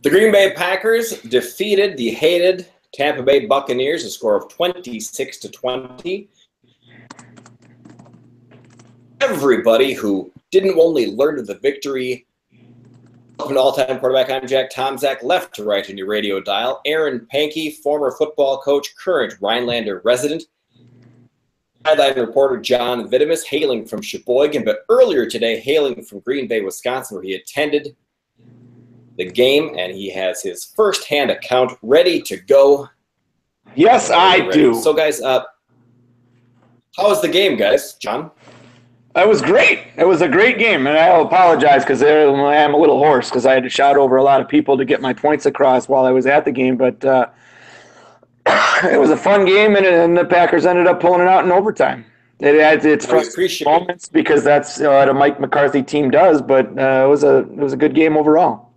The Green Bay Packers defeated the hated Tampa Bay Buccaneers, a score of 26-20. Everybody who didn't only learn of the victory of an all-time quarterback, I'm Jack Tomzak, left to right in your radio dial. Aaron Pankey, former football coach, current Rhinelander resident. Sideline reporter John Vitamus, hailing from Sheboygan, but earlier today hailing from Green Bay, Wisconsin, where he attended the game, and he has his first-hand account ready to go. Yes, I do. So, guys, how was the game, guys? John? It was great. It was a great game, and I'll apologize because I'm a little hoarse because I had to shout over a lot of people to get my points across while I was at the game, but it was a fun game, and the Packers ended up pulling it out in overtime. It had its frustrating moments because that's what a Mike McCarthy team does, but it was a good game overall.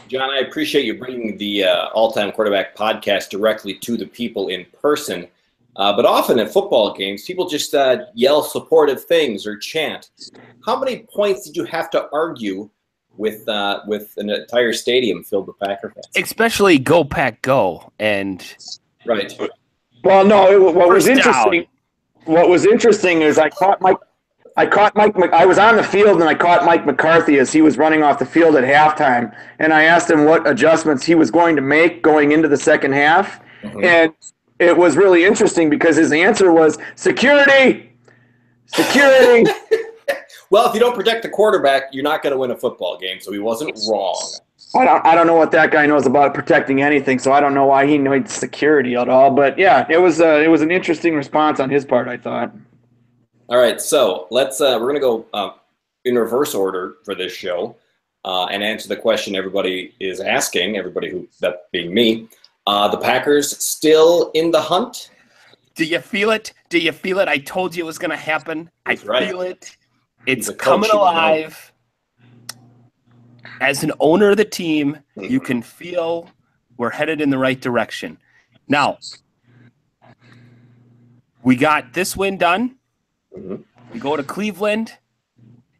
John, I appreciate you bringing the All-Time Quarterback podcast directly to the people in person. But often at football games, people just yell supportive things or chant. How many points did you have to argue with an entire stadium filled with Packer fans? Especially "Go Pack Go" and right. Well, no. What was interesting is I was on the field and I caught Mike McCarthy as he was running off the field at halftime, and I asked him what adjustments he was going to make going into the second half, and it was really interesting because his answer was security. Well, if you don't protect the quarterback, you're not going to win a football game, so he wasn't wrong. I don't know what that guy knows about protecting anything, so I don't know why he needs security at all. But yeah, it was an interesting response on his part, I thought. All right, so let's we're going to go in reverse order for this show and answer the question everybody is asking, that being me. The Packers still in the hunt? Do you feel it? I told you it was going to happen. That's I feel it. It's coming alive. As an owner of the team, you can feel we're headed in the right direction. Now, we got this win done. We go to Cleveland,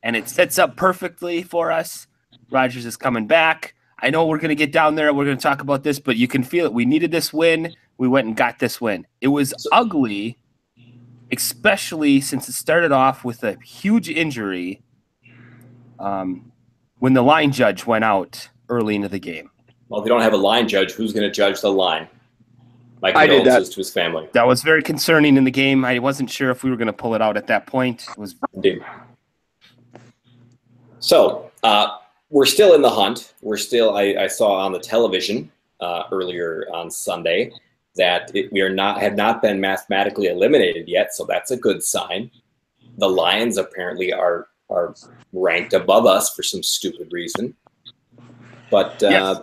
and it sets up perfectly for us. Rodgers is coming back. I know we're going to get down there. We're going to talk about this, but you can feel it. We needed this win. We went and got this win. It was ugly, especially since it started off with a huge injury when the line judge went out early into the game. Well, if you don't have a line judge, who's going to judge the line? My condolences to his family. That was very concerning in the game. I wasn't sure if we were going to pull it out at that point. It was indeed. So we're still in the hunt. We're still. I saw on the television earlier on Sunday that have not been mathematically eliminated yet. So that's a good sign. The Lions apparently are ranked above us for some stupid reason. But yes.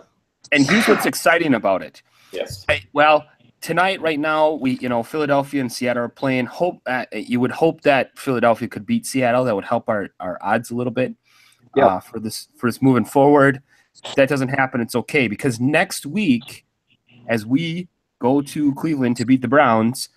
And here's what's exciting about it. Yes. Tonight, right now, Philadelphia and Seattle are playing. You would hope that Philadelphia could beat Seattle. That would help our odds a little bit for this moving forward. If that doesn't happen, it's okay, because next week, as we go to Cleveland to beat the Browns,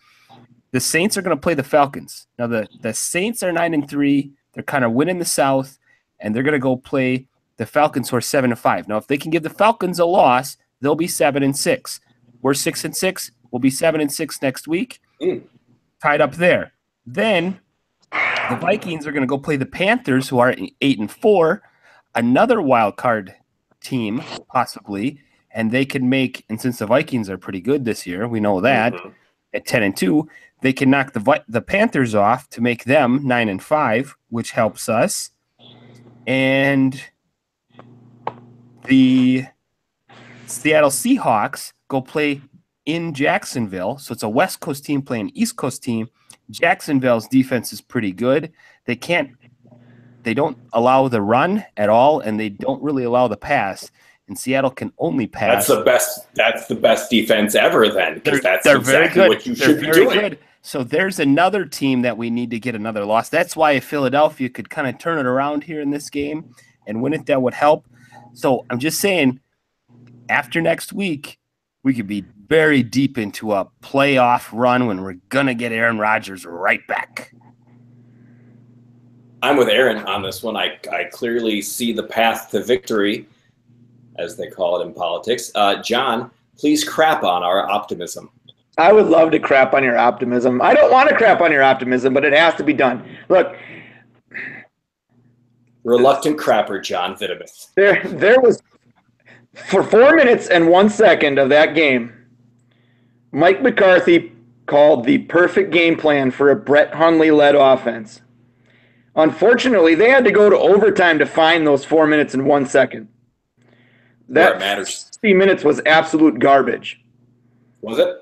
the Saints are going to play the Falcons. Now, the Saints are 9-3. They're kind of winning the South, and they're going to go play the Falcons, who are 7-5. Now, if they can give the Falcons a loss, they'll be 7-6. We're 6-6. We'll be 7-6 next week. Tied up there. Then the Vikings are going to go play the Panthers, who are 8-4, another wild card team possibly, and they can make. And since the Vikings are pretty good this year, we know that at 10-2, they can knock the Panthers off to make them 9-5, which helps us. And the Seattle Seahawks go play in Jacksonville. So it's a West Coast team playing East Coast team. Jacksonville's defense is pretty good. They don't allow the run at all, and they don't really allow the pass. And Seattle can only pass. That's the best defense ever then, because that's they're exactly very good. What you should be doing. Good. So there's another team that we need to get another loss. That's why if Philadelphia could kind of turn it around here in this game and win it, that would help. So I'm just saying, after next week, we could be very deep into a playoff run when we're going to get Aaron Rodgers right back. I'm with Aaron on this one. I clearly see the path to victory as they call it in politics. John, please crap on our optimism. I would love to crap on your optimism. I don't want to crap on your optimism, but it has to be done. Look. Reluctant crapper, John Vitamus. There was, for 4 minutes and 1 second of that game, Mike McCarthy called the perfect game plan for a Brett Hundley-led offense. Unfortunately, they had to go to overtime to find those 4 minutes and 1 second. That matters. 60 minutes was absolute garbage. Was it?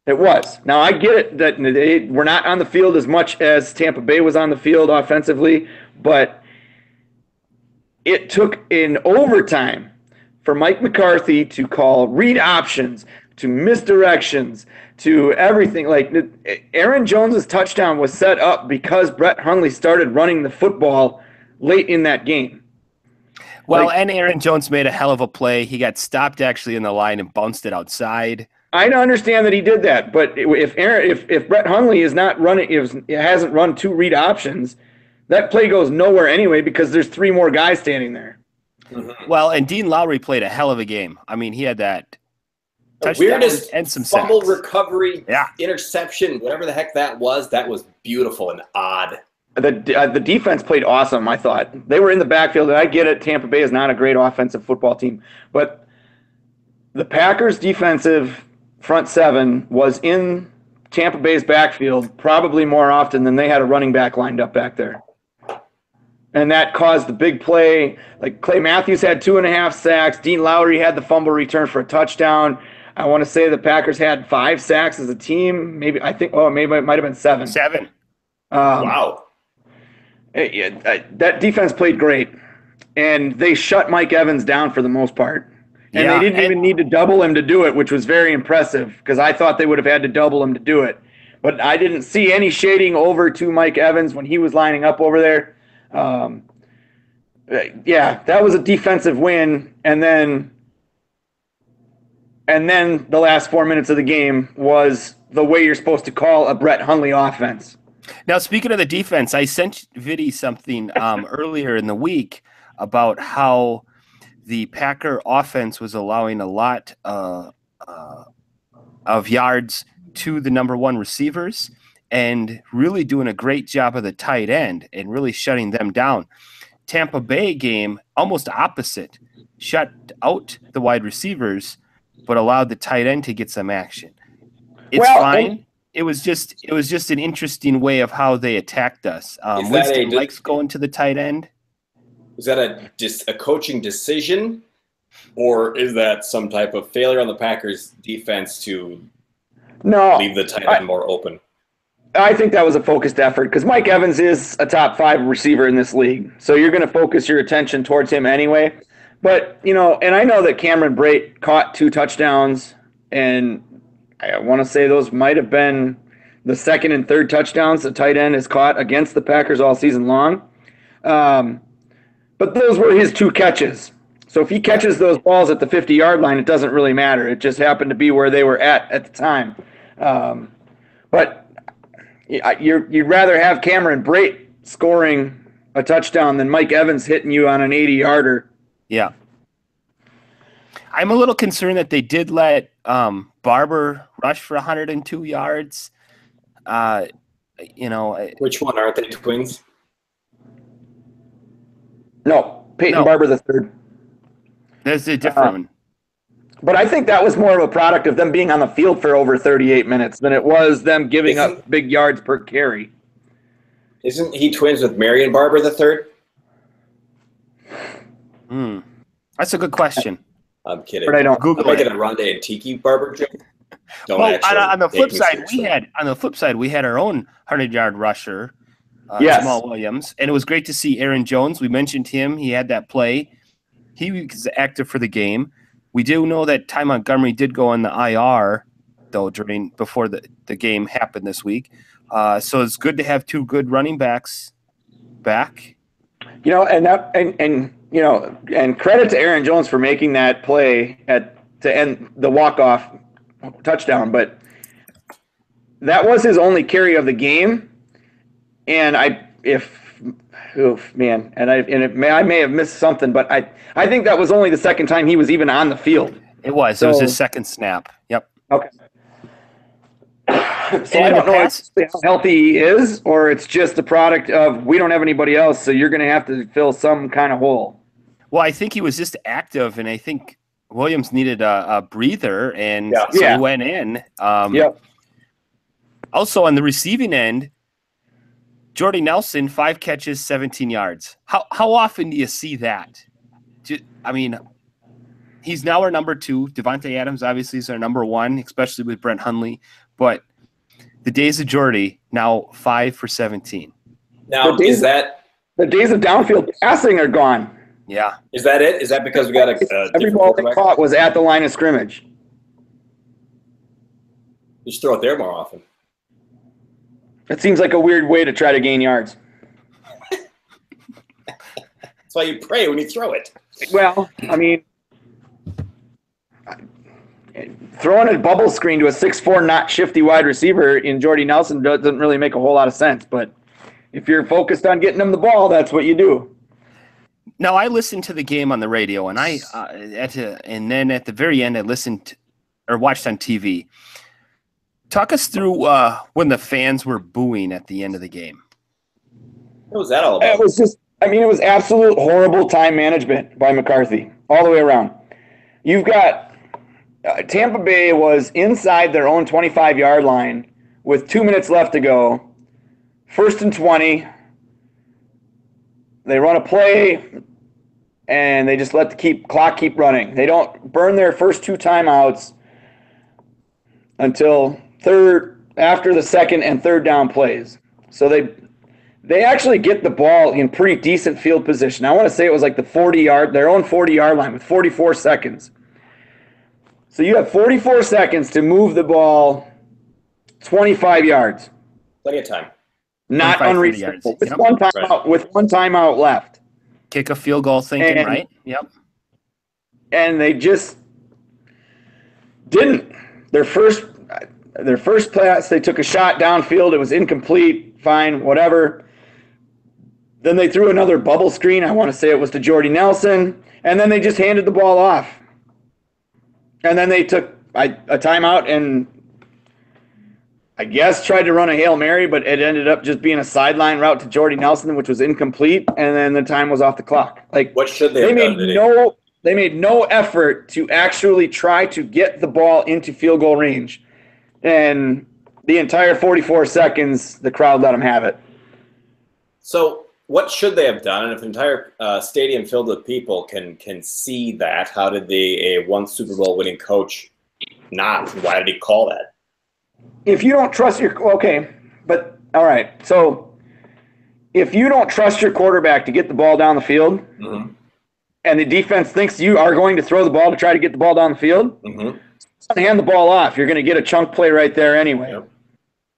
It was. Now, I get it that they were not on the field as much as Tampa Bay was on the field offensively, but it took in overtime for Mike McCarthy to call read options, to misdirections, to everything. Like, Aaron Jones's touchdown was set up because Brett Hundley started running the football late in that game. Well, and Aaron Jones made a hell of a play. He got stopped actually in the line and bounced it outside. I understand that he did that, but if Brett Hundley is not running, hasn't run 2 read options, that play goes nowhere anyway because there's 3 more guys standing there. Mm-hmm. Well, and Dean Lowry played a hell of a game. I mean, he had that touchdown weirdest and some fumble sacks. recovery, interception, whatever the heck that was beautiful and odd. The defense played awesome, I thought. They were in the backfield, and I get it. Tampa Bay is not a great offensive football team, but the Packers' defensive front 7 was in Tampa Bay's backfield probably more often than they had a running back lined up back there. And that caused the big play. Like, Clay Matthews had 2.5 sacks. Dean Lowry had the fumble return for a touchdown. I want to say the Packers had 5 sacks as a team. Maybe it might have been 7. 7. Wow. That defense played great. And they shut Mike Evans down for the most part. And they didn't even need to double him to do it, which was very impressive because I thought they would have had to double him to do it. But I didn't see any shading over to Mike Evans when he was lining up over there. That was a defensive win. And then the last 4 minutes of the game was the way you're supposed to call a Brett Hundley offense. Now, speaking of the defense, I sent Vidi something earlier in the week about how the Packer offense was allowing a lot of yards to the number 1 receivers and really doing a great job of the tight end and really shutting them down. Tampa Bay game, almost opposite, shut out the wide receivers but allowed the tight end to get some action. It's fine. It was just an interesting way of how they attacked us. Winston likes going to the tight end. Is that just a coaching decision, or is that some type of failure on the Packers' defense to leave the tight end more open? I think that was a focused effort because Mike Evans is a top 5 receiver in this league, so you're going to focus your attention towards him anyway. But, and I know that Cameron Brate caught 2 touchdowns, and I want to say those might have been the 2nd and 3rd touchdowns the tight end has caught against the Packers all season long. But those were his 2 catches. So if he catches those balls at the 50-yard line, it doesn't really matter. It just happened to be where they were at the time. But you'd rather have Cameron Brate scoring a touchdown than Mike Evans hitting you on an 80-yarder. Yeah. I'm a little concerned that they did let Barber rush for 102 yards. Which one? Aren't they twins? No, Peyton Barber the third. There's a different one. But I think that was more of a product of them being on the field for over 38 minutes than it was them giving up big yards per carry. Isn't he twins with Marion Barber the third? That's a good question. I'm kidding. But I don't Google I'm making a Rondé and Tiki Barber joke. On the flip side, we had our own 100-yard rusher, Jamal Williams, and it was great to see Aaron Jones. We mentioned him; he had that play. He was active for the game. We do know that Ty Montgomery did go on the IR though before the game happened this week. So it's good to have 2 good running backs back. And credit to Aaron Jones for making that play to end the walk-off touchdown, but that was his only carry of the game. And if oof, man. I may have missed something, but I think that was only the second time he was even on the field. It was. So, it was his second snap. Yep. Okay. So I don't know how healthy he is, or it's just a product of we don't have anybody else, so you're going to have to fill some kind of hole. Well, I think he was just active, and I think Williams needed a breather, and so he went in. Also, on the receiving end, Jordy Nelson, 5 catches, 17 yards. How often do you see that? I mean, he's now our number 2. Devontae Adams obviously is our number 1, especially with Brent Hundley. But the days of Jordy, now 5 for 17. Now, is that the days of downfield passing are gone? Yeah. Is that it? Is that because we got a every ball they caught was at the line of scrimmage? Just throw it there more often. It seems like a weird way to try to gain yards. That's why you pray when you throw it. Well, I mean, throwing a bubble screen to a 6'4", not shifty wide receiver in Jordy Nelson doesn't really make a whole lot of sense. But if you're focused on getting him the ball, that's what you do. Now, I listened to the game on the radio, and and then at the very end, I listened or watched on TV. Talk us through when the fans were booing at the end of the game. What was that all about? It was just, it was absolute horrible time management by McCarthy all the way around. You've got Tampa Bay was inside their own 25-yard line with 2 minutes left to go. 1st and 20. They run a play, and they just let the clock keep running. They don't burn their first 2 timeouts until after the second and third down plays. So they actually get the ball in pretty decent field position. I want to say it was like their own 40-yard line with 44 seconds. So you have 44 seconds to move the ball 25 yards. Plenty of time. Not unreasonable. With one timeout left. Kick a field goal thinking, right? Yep. And they just didn't. Their first pass, they took a shot downfield. It was incomplete. Fine, whatever. Then they threw another bubble screen. I want to say it was to Jordy Nelson. And then they just handed the ball off. And then they took a timeout and I guess tried to run a Hail Mary, but it ended up just being a sideline route to Jordy Nelson, which was incomplete, and then the time was off the clock. Like, what should they have done? They made no effort to actually try to get the ball into field goal range. And the entire 44 seconds, the crowd let them have it. So what should they have done? And if the entire stadium filled with people can see that, how did a one Super Bowl winning coach not? Why did he call that? If you don't trust all right. So if you don't trust your quarterback to get the ball down the field, mm-hmm. and the defense thinks you are going to throw the ball to try to get the ball down the field, mm-hmm. hand the ball off. You're going to get a chunk play right there anyway. Yep.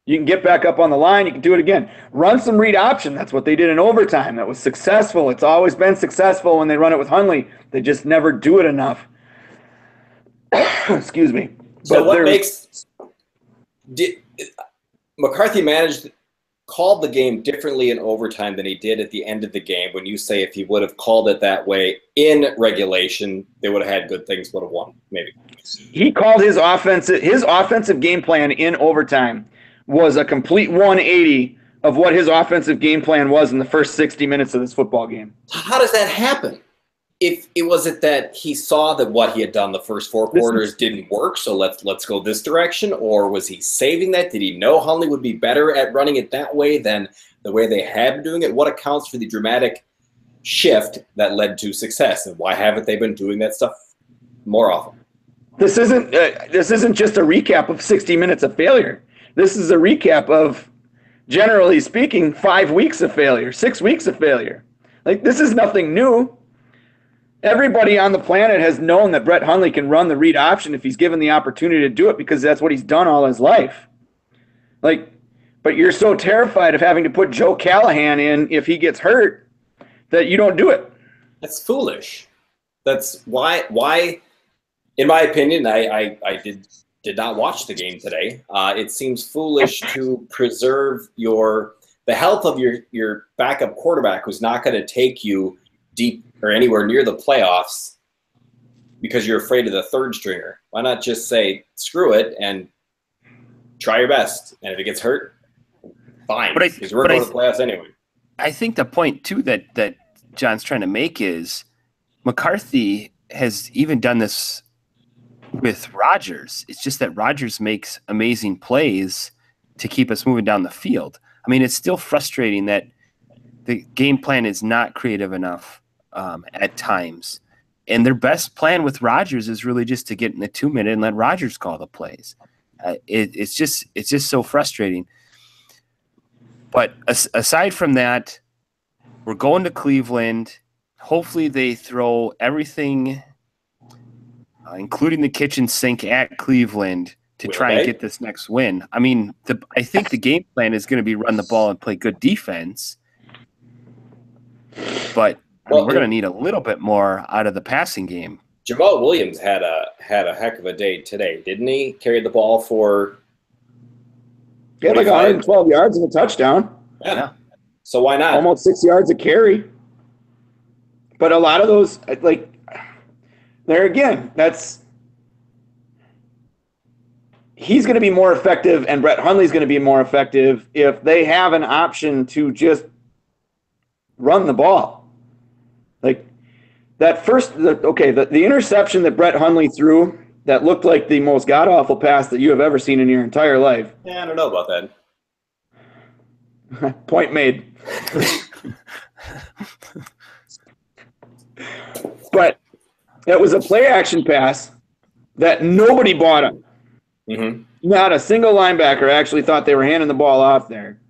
You can get back up on the line. You can do it again. Run some read option. That's what they did in overtime. That was successful. It's always been successful when they run it with Hundley. They just never do it enough. Excuse me. So what makes McCarthy called the game differently in overtime than he did at the end of the game? When you say if he would have called it that way in regulation, they would have had good things, would have won, maybe. He called his offensive game plan in overtime was a complete 180 of what his offensive game plan was in the first 60 minutes of this football game. How does that happen? If it was that he saw that what he had done the first 4 quarters didn't work, so let's go this direction, or was he saving that? Did he know Hundley would be better at running it that way than the way they had been doing it? What accounts for the dramatic shift that led to success, and why haven't they been doing that stuff more often? This isn't just a recap of 60 minutes of failure. This is a recap of, generally speaking, 5 weeks of failure, 6 weeks of failure. Like, this is nothing new. Everybody on the planet has known that Brett Hundley can run the read option if he's given the opportunity to do it, because that's what he's done all his life. Like, but you're so terrified of having to put Joe Callahan in if he gets hurt that you don't do it. That's foolish. That's why in my opinion, I did not watch the game today. It seems foolish to preserve your the health of your backup quarterback who's not going to take you deep or anywhere near the playoffs because you're afraid of the third stringer. Why not just say, screw it and try your best? And if it gets hurt, fine, because we're going to the playoffs anyway. I think the point, too, that John's trying to make is McCarthy has even done this with Rodgers. It's just that Rodgers makes amazing plays to keep us moving down the field. I mean, it's still frustrating that the game plan is not creative enough at times. And their best plan with Rodgers is really just to get in the 2-minute and let Rodgers call the plays. It's just so frustrating. But aside from that, we're going to Cleveland. Hopefully they throw everything, including the kitchen sink, at Cleveland to try and get this next win. I mean, I think the game plan is going to be run the ball and play good defense. But we're going to need a little bit more out of the passing game. Jamal Williams had a heck of a day today, didn't he? Carried the ball for he had like 112 yards and a touchdown. Yeah. So why not? Almost 6 yards a carry. But a lot of those, like, there again, he's going to be more effective and Brett Hundley's going to be more effective if they have an option to just run the ball. Like that the interception that Brett Hundley threw that looked like the most god-awful pass that you have ever seen in your entire life. Yeah, I don't know about that. Point made. But it was a play-action pass that nobody bought him. Mm-hmm. Not a single linebacker actually thought they were handing the ball off there.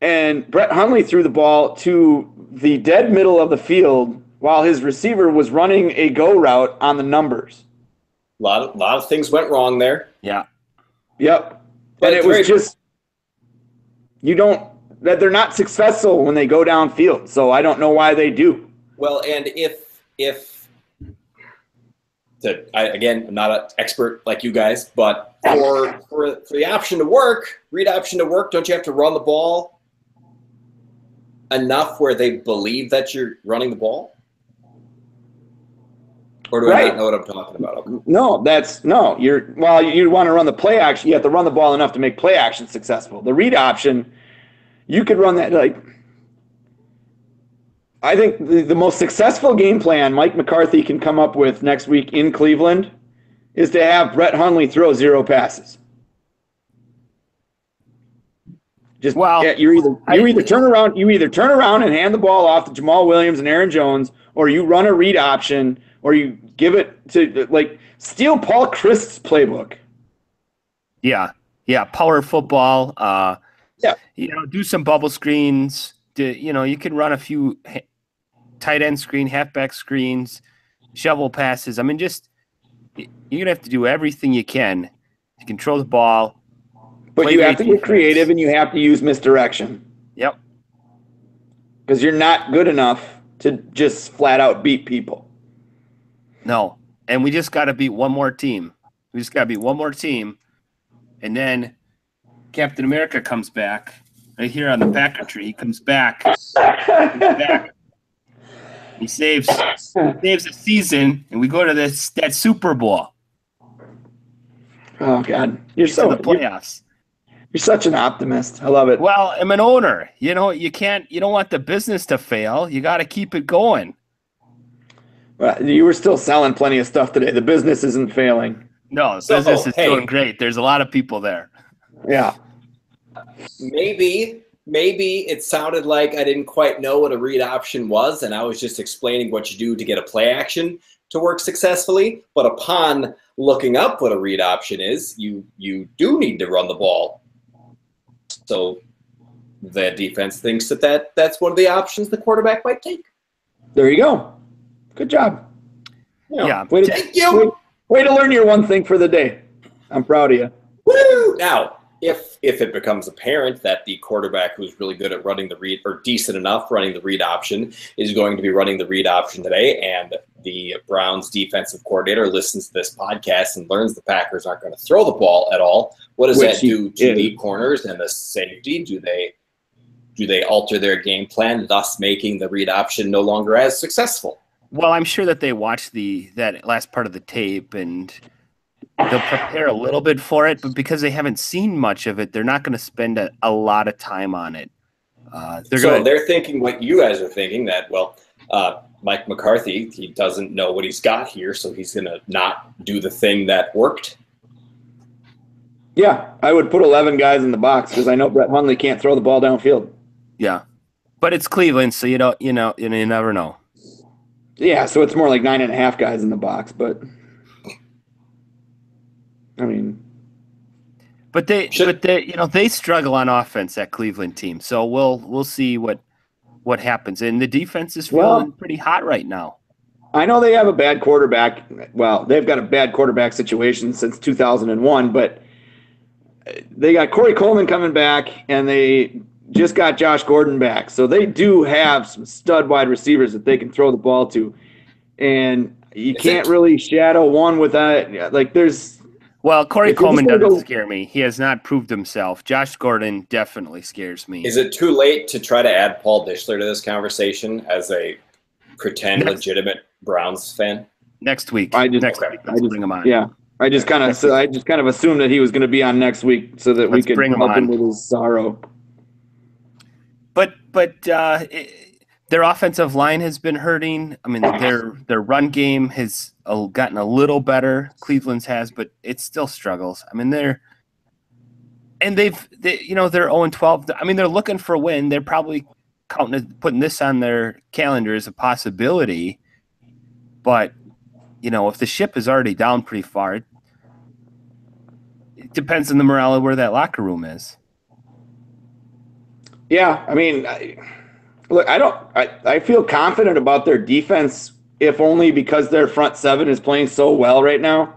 And Brett Hundley threw the ball to the dead middle of the field while his receiver was running a go route on the numbers. A lot of things went wrong there. Yeah. Yep. And it was just they're not successful when they go downfield. So I don't know why they do. Well, and again, I'm not an expert like you guys, but for the option to work, read option to work, don't you have to run the ball enough where they believe that you're running the ball? Or do I not know what I'm talking about? Okay. You want to run the play action. You have to run the ball enough to make play action successful. The read option, you could run that like. I think the most successful game plan Mike McCarthy can come up with next week in Cleveland is to have Brett Hundley throw 0 passes. You either turn around and hand the ball off to Jamal Williams and Aaron Jones, or you run a read option, or you give it to steal Paul Christ's playbook. Yeah, power football. Do some bubble screens. You can run a few tight end screen, halfback screens, shovel passes. I mean, you're going to have to do everything you can to control the ball. But you have to get creative and you have to use misdirection. Yep. Because you're not good enough to just flat out beat people. No. And we just got to beat one more team. And then Captain America comes back. Right here on the Packer tree, he comes back. He saves the season, and we go to that Super Bowl. Oh God, the playoffs. You're such an optimist. I love it. Well, I'm an owner. You don't want the business to fail. You got to keep it going. Well, you were still selling plenty of stuff today. The business isn't failing. No, the business is doing great. There's a lot of people there. Yeah. Maybe it sounded like I didn't quite know what a read option was, and I was just explaining what you do to get a play action to work successfully. But upon looking up what a read option is, you do need to run the ball. So the defense thinks that's one of the options the quarterback might take. There you go. Good job. Yeah. Thank you. Way to learn your one thing for the day. I'm proud of you. Woo! Now, if it becomes apparent that the quarterback who's really good at running the read or decent enough running the read option is going to be running the read option today, and the Browns defensive coordinator listens to this podcast and learns the Packers aren't going to throw the ball at all, what does that do to the corners and the safety? Do they do they alter their game plan, thus making the read option no longer as successful? Well, I'm sure that they watched that last part of the tape and they'll prepare a little bit for it, but because they haven't seen much of it, they're not going to spend a lot of time on it. They're thinking what you guys are thinking, that, Mike McCarthy, he doesn't know what he's got here, so he's going to not do the thing that worked. Yeah, I would put 11 guys in the box because I know Brett Hundley can't throw the ball downfield. Yeah, but it's Cleveland, so you never know. Yeah, so it's more like 9.5 guys in the box, but I mean, but they struggle on offense, that Cleveland team. So we'll see what happens. And the defense is feeling pretty hot right now. I know they have a bad quarterback. Well, they've got a bad quarterback situation since 2001, but they got Corey Coleman coming back, and they just got Josh Gordon back. So they do have some stud wide receivers that they can throw the ball to. And you can't really shadow one without, like, there's – Well, Corey Coleman doesn't scare me. He has not proved himself. Josh Gordon definitely scares me. Is it too late to try to add Paul Dishler to this conversation as a legitimate Browns fan? Next week. Let's bring him on. Yeah. I just kind of assumed that he was going to be on next week so that we could help him with his sorrow. But their offensive line has been hurting. I memean, their run game has gotten a little better. Cleveland's has, but it still struggles. I mean, they're 0-12. I mean, they're looking for a win. They're probably putting this on their calendar as a possibility. But if the ship is already down pretty far, it depends on the morale of where that locker room is. Yeah, I mean, I feel confident about their defense, if only because their front seven is playing so well right now,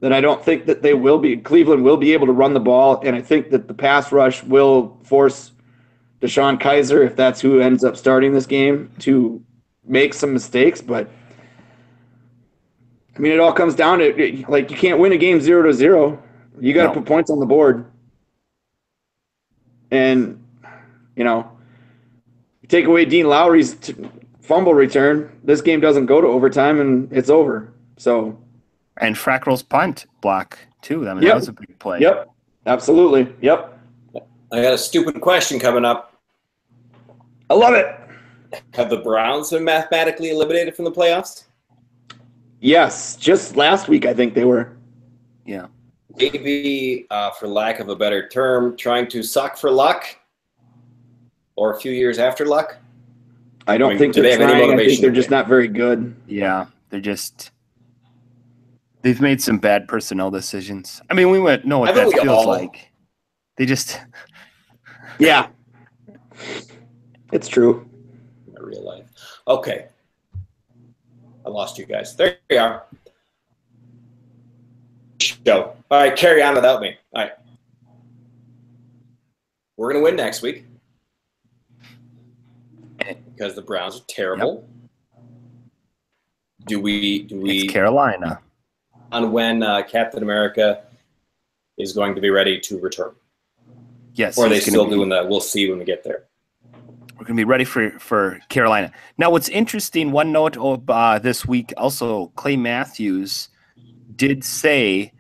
that I don't think that Cleveland will be able to run the ball, and I think that the pass rush will force DeShone Kizer, if that's who ends up starting this game, to make some mistakes. But I mean, it all comes down to, like, you can't win a game 0-0. You got to put points on the board. And, take away Dean Lowry's fumble return, this game doesn't go to overtime, and it's over. So, and Frackrell's punt block, too. I mean, that was a big play. Yep, absolutely. Yep. I got a stupid question coming up. I love it. Have the Browns been mathematically eliminated from the playoffs? Yes, just last week I think they were. Yeah. Maybe, for lack of a better term, trying to suck for luck, or a few years after luck. I don't think they're trying. I think they're just not very good. Yeah, they've made some bad personnel decisions. I mean, we wouldn't know what that feels like. They just. Yeah. It's true. In real life. Okay. I lost you guys. There you are. Show. All right, carry on without me. All right. We're going to win next week because the Browns are terrible. Yep. Do we? It's Carolina. On when Captain America is going to be ready to return? Yes. Or are they still doing that? We'll see when we get there. We're going to be ready for Carolina. Now, what's interesting, one note this week, also Clay Matthews did say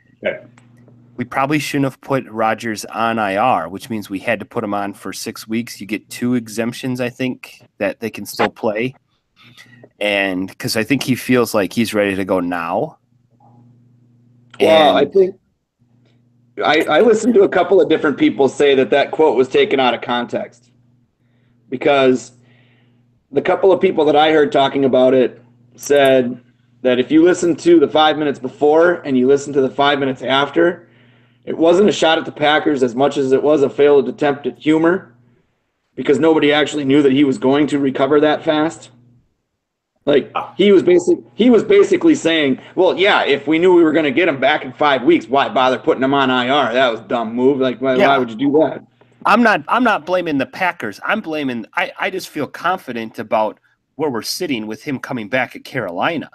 we probably shouldn't have put Rodgers on IR, which means we had to put him on for 6 weeks. You get 2 exemptions, I think, that they can still play. And because I think he feels like he's ready to go now. Well, I think I listened to a couple of different people say that quote was taken out of context. Because the couple of people that I heard talking about it said that if you listen to the 5 minutes before and you listen to the 5 minutes after, it wasn't a shot at the Packers as much as it was a failed attempt at humor, because nobody actually knew that he was going to recover that fast. Like, he was basically saying, well, yeah, if we knew we were going to get him back in 5 weeks, why bother putting him on IR? That was a dumb move. Like, why would you do that? I'm not blaming the Packers. I just feel confident about where we're sitting with him coming back at Carolina.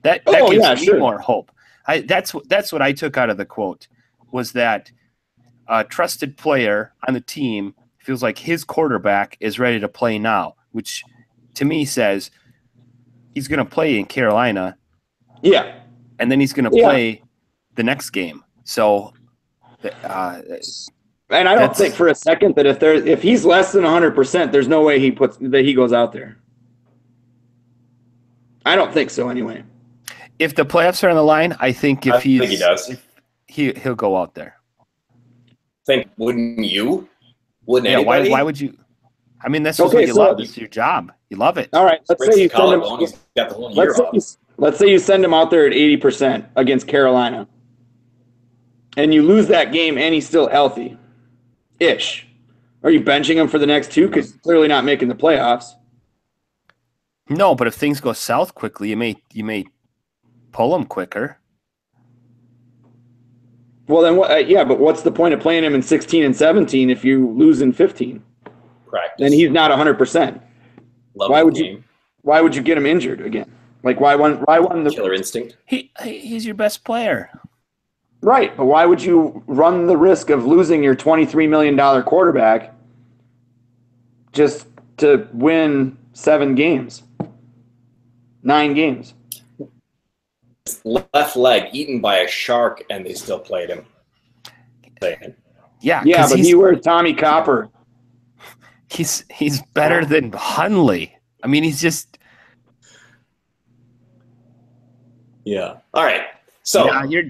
That gives me more hope. That's what I took out of the quote, was that a trusted player on the team feels like his quarterback is ready to play now, which to me says he's going to play in Carolina. Yeah. And then he's going to play the next game. So, and I don't think for a second that if he's less than 100%, there's no way he goes out there. I don't think so anyway. If the playoffs are on the line, I think I think he does. He'll go out there. Wouldn't you? Wouldn't anybody? Why would you? I mean, that's just what you love. It's your job. You love it. All right. Let's say you send him. He's got the whole year off. Let's say you send him out there at 80% against Carolina, and you lose that game, and he's still healthy-ish. Are you benching him for the next two? Because clearly not making the playoffs. No, but if things go south quickly, you may pull him quicker. Well, then what? But what's the point of playing him in 16 and 17 if you lose in 15? Practice. Then he's not 100%. Why would you get him injured again? Like why one the killer instinct? He's your best player. Right, but why would you run the risk of losing your $23 million quarterback just to win 7 games? 9 games. Left leg eaten by a shark, and they still played him. Yeah, but he wears Tommy Copper. He's better than Hundley. I mean, he's just. Yeah. All right. So you're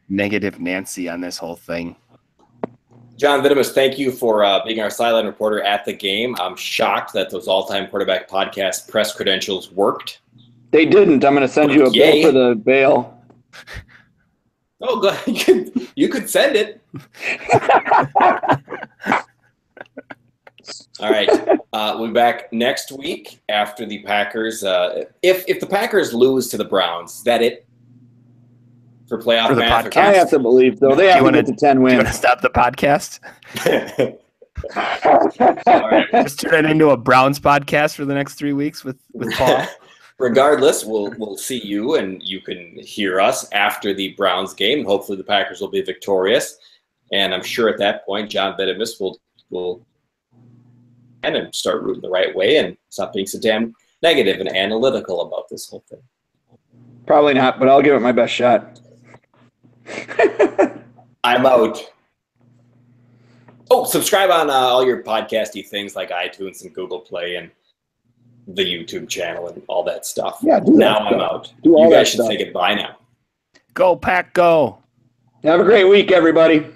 negative Nancy on this whole thing. John Vitamus, thank you for being our sideline reporter at the game. I'm shocked that those all-time quarterback podcast press credentials worked. They didn't. I'm going to send you a bill for the bail. Oh, good. You could send it. All right. We'll be back next week after the Packers. If the Packers lose to the Browns, is that it for playoff for the math? podcast? I have to believe, though. They have to get to 10 wins. Do you want to stop the podcast? All right. Just turn it into a Browns podcast for the next 3 weeks with Paul. Regardless, we'll see you, and you can hear us after the Browns game. Hopefully the Packers will be victorious. And I'm sure at that point, John Vitamus will and start rooting the right way and stop being so damn negative and analytical about this whole thing. Probably not, but I'll give it my best shot. I'm out. Oh, subscribe on all your podcasty things like iTunes and Google Play and the YouTube channel and all that stuff. Yeah, I'm out. You guys should say goodbye now. Go, Pack, go. Have a great week, everybody.